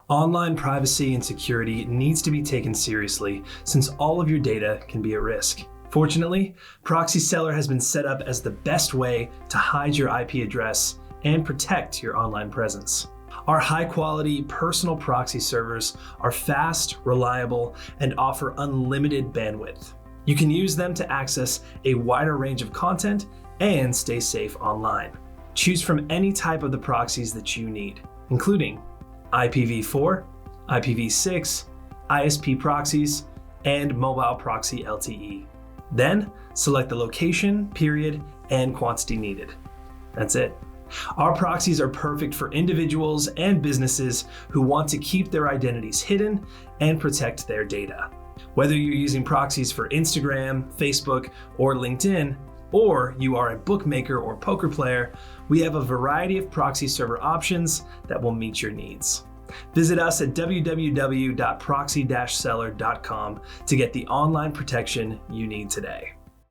Online privacy and security needs to be taken seriously since all of your data can be at risk. Fortunately, Proxy-Seller has been set up as the best way to hide your IP address and protect your online presence. Our high-quality personal proxy servers are fast, reliable, and offer unlimited bandwidth. You can use them to access a wider range of content and stay safe online. Choose from any type of the proxies that you need, including IPv4, IPv6, ISP proxies, and mobile proxy LTE. Then select the location, period, and quantity needed. That's it. Our proxies are perfect for individuals and businesses who want to keep their identities hidden and protect their data. Whether you're using proxies for Instagram, Facebook, or LinkedIn, or you are a bookmaker or poker player, we have a variety of proxy server options that will meet your needs. Visit us at www.proxy-seller.com to get the online protection you need today.